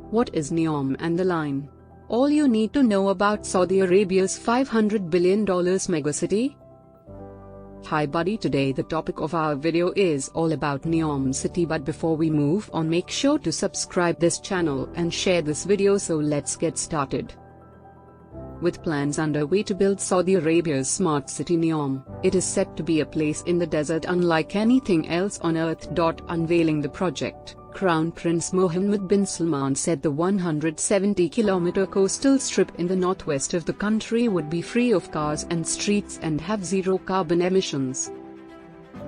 What is Neom and the line? All you need to know about Saudi Arabia's $500 billion megacity? Hi buddy, today the topic of our video is all about Neom city, but before we move on, make sure to subscribe this channel and share this video. So let's get started. With plans underway to build Saudi Arabia's smart city Neom, it is set to be a place in the desert unlike anything else on earth. Unveiling the project, Crown Prince Mohammed bin Salman said the 170-kilometer coastal strip in the northwest of the country would be free of cars and streets and have zero carbon emissions.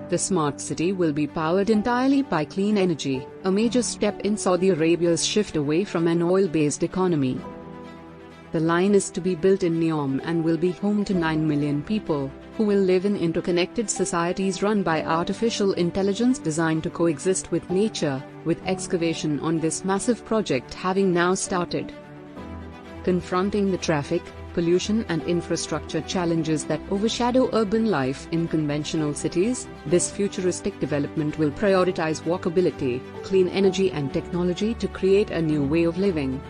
The smart city will be powered entirely by clean energy, a major step in Saudi Arabia's shift away from an oil-based economy. The line is to be built in Neom and will be home to 9 million people, who will live in interconnected societies run by artificial intelligence designed to coexist with nature, with excavation on this massive project having now started. Confronting the traffic, pollution and infrastructure challenges that overshadow urban life in conventional cities, this futuristic development will prioritize walkability, clean energy and technology to create a new way of living.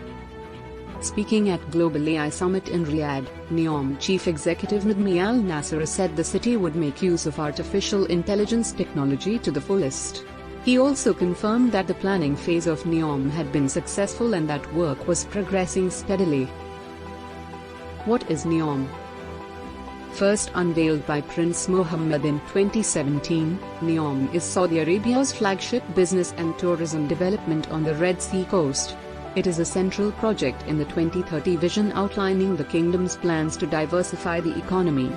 Speaking at Global AI Summit in Riyadh, Neom Chief Executive Nadmi Al Nasser said the city would make use of artificial intelligence technology to the fullest. He also confirmed that the planning phase of Neom had been successful and that work was progressing steadily. What is Neom? First unveiled by Prince Mohammed in 2017, Neom is Saudi Arabia's flagship business and tourism development on the Red Sea coast. It is a central project in the 2030 vision outlining the kingdom's plans to diversify the economy.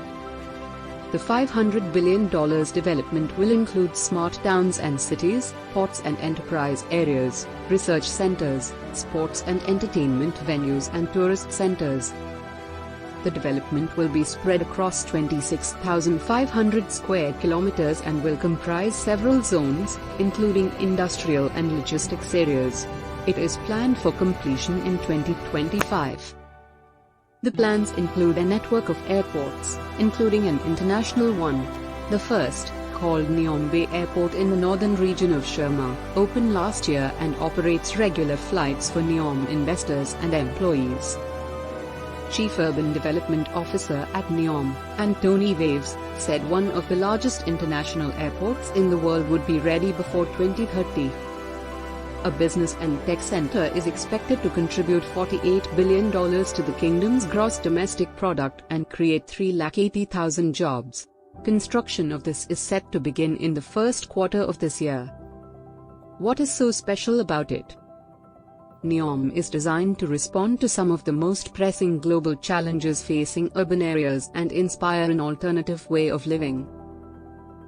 The $500 billion development will include smart towns and cities, ports and enterprise areas, research centers, sports and entertainment venues and tourist centers. The development will be spread across 26,500 square kilometers and will comprise several zones, including industrial and logistics areas. It is planned for completion in 2025. The plans include a network of airports, including an international one. The first, called Neom Bay Airport in the northern region of Sharma, opened last year and operates regular flights for Neom investors and employees. Chief Urban Development Officer at Neom, Anthony Waves, said one of the largest international airports in the world would be ready before 2030. A business and tech center is expected to contribute $48 billion to the kingdom's gross domestic product and create 380,000 jobs. Construction of this is set to begin in the first quarter of this year. What is so special about it? Neom is designed to respond to some of the most pressing global challenges facing urban areas and inspire an alternative way of living.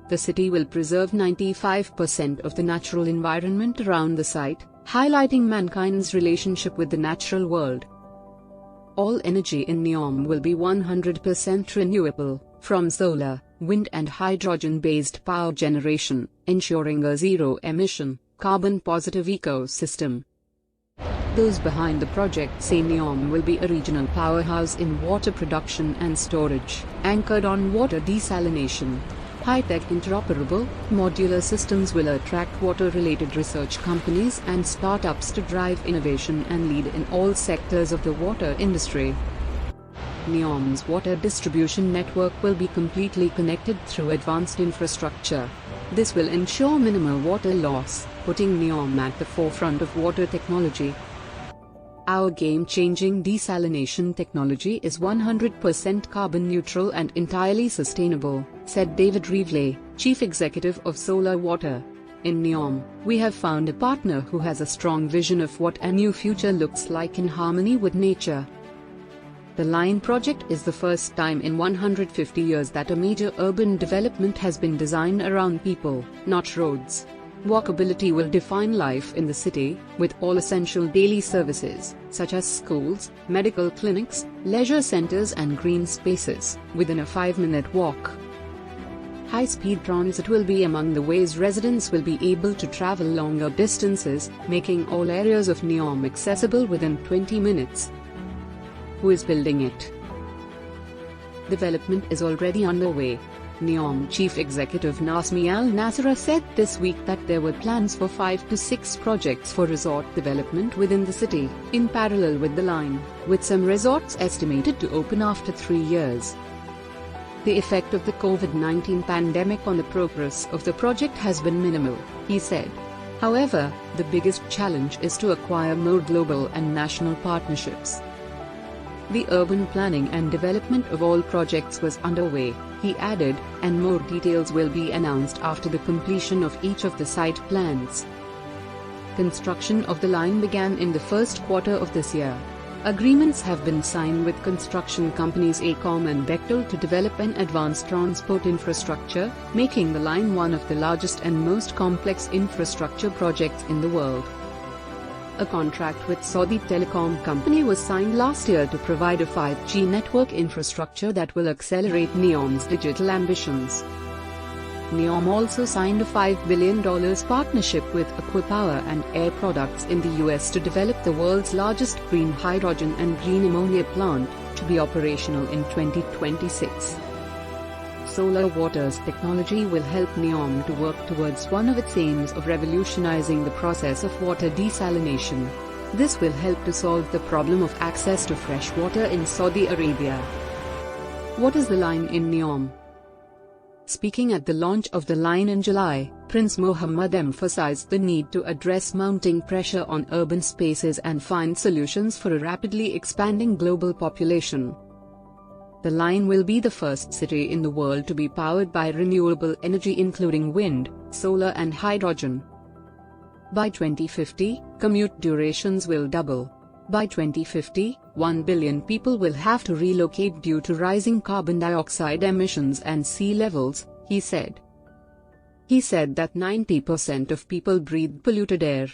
The city will preserve 95% of the natural environment around the site, highlighting mankind's relationship with the natural world. All energy in Neom will be 100% renewable, from solar, wind and hydrogen-based power generation, ensuring a zero-emission, carbon-positive ecosystem. Those behind the project say Neom will be a regional powerhouse in water production and storage, anchored on water desalination. High-tech interoperable, modular systems will attract water-related research companies and startups to drive innovation and lead in all sectors of the water industry. Neom's water distribution network will be completely connected through advanced infrastructure. This will ensure minimal water loss, putting Neom at the forefront of water technology. Our game-changing desalination technology is 100% carbon neutral and entirely sustainable, said David Reevely, Chief Executive of Solar Water. In Neom, we have found a partner who has a strong vision of what a new future looks like in harmony with nature. The line project is the first time in 150 years that a major urban development has been designed around people, not roads. Walkability will define life in the city, with all essential daily services, such as schools, medical clinics, leisure centers and green spaces, within a 5-minute walk. High-speed transit will be among the ways residents will be able to travel longer distances, making all areas of Neom accessible within 20 minutes. Who is building it? Development is already underway. Neom chief executive Nasmi Al-Nasra said this week that there were plans for 5 to 6 projects for resort development within the city, in parallel with the line, with some resorts estimated to open after 3 years. The effect of the COVID-19 pandemic on the progress of the project has been minimal, he said. However, the biggest challenge is to acquire more global and national partnerships. The urban planning and development of all projects was underway, he added, and more details will be announced after the completion of each of the site plans. Construction of the line began in the first quarter of this year. Agreements have been signed with construction companies AECOM and Bechtel to develop an advanced transport infrastructure, making the line one of the largest and most complex infrastructure projects in the world. A contract with Saudi telecom company was signed last year to provide a 5G network infrastructure that will accelerate Neom's digital ambitions. Neom also signed a $5 billion partnership with Aquapower and Air Products in the US to develop the world's largest green hydrogen and green ammonia plant, to be operational in 2026. Solar Water's technology will help Neom to work towards one of its aims of revolutionizing the process of water desalination. This will help to solve the problem of access to fresh water in Saudi Arabia. What is the line in Neom? Speaking at the launch of the line in July, Prince Mohammed emphasized the need to address mounting pressure on urban spaces and find solutions for a rapidly expanding global population. The line will be the first city in the world to be powered by renewable energy including wind, solar and hydrogen. By 2050, commute durations will double. By 2050, 1 billion people will have to relocate due to rising carbon dioxide emissions and sea levels, he said. He said that 90% of people breathe polluted air.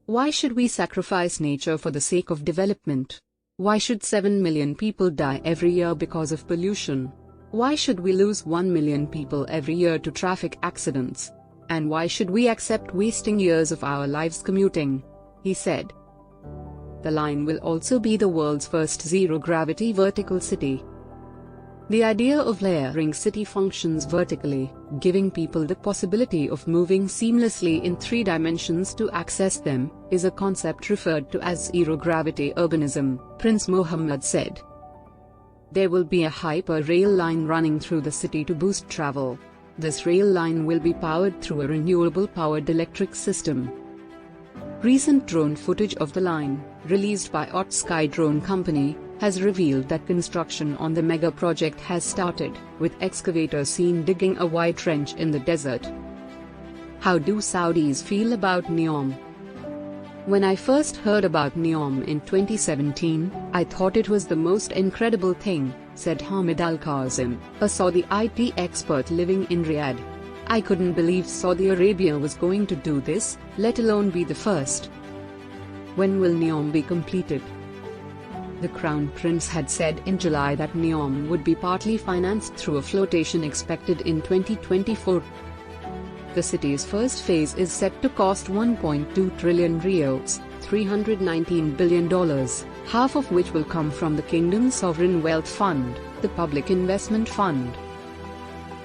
Why should we sacrifice nature for the sake of development? Why should 7 million people die every year because of pollution? Why should we lose 1 million people every year to traffic accidents? And why should we accept wasting years of our lives commuting? He said. The line will also be the world's first zero-gravity vertical city. The idea of layering city functions vertically, giving people the possibility of moving seamlessly in 3 dimensions to access them, is a concept referred to as zero-gravity urbanism, Prince Mohammed said. There will be a hyper-rail line running through the city to boost travel. This rail line will be powered through a renewable-powered electric system. Recent drone footage of the line, released by Hot Sky Drone Company, has revealed that construction on the mega project has started, with excavators seen digging a wide trench in the desert. How do Saudis feel about Neom? When I first heard about Neom in 2017, I thought it was the most incredible thing, said Hamid Al-Kazim, a Saudi IT expert living in Riyadh. I couldn't believe Saudi Arabia was going to do this, let alone be the first. When will Neom be completed? The Crown Prince had said in July that Neom would be partly financed through a flotation expected in 2024. The city's first phase is set to cost 1.2 trillion riyals, $319 billion, half of which will come from the Kingdom's Sovereign Wealth Fund, the Public Investment Fund.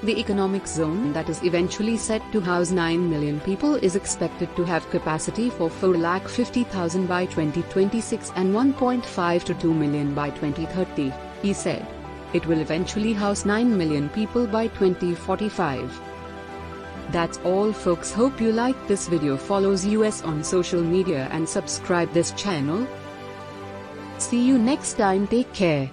The economic zone that is eventually set to house 9 million people is expected to have capacity for 450,000 by 2026 and 1.5 to 2 million by 2030, he said. It will eventually house 9 million people by 2045. That's all folks, hope you liked this video. Follows us on social media and subscribe this channel. See you next time, take care.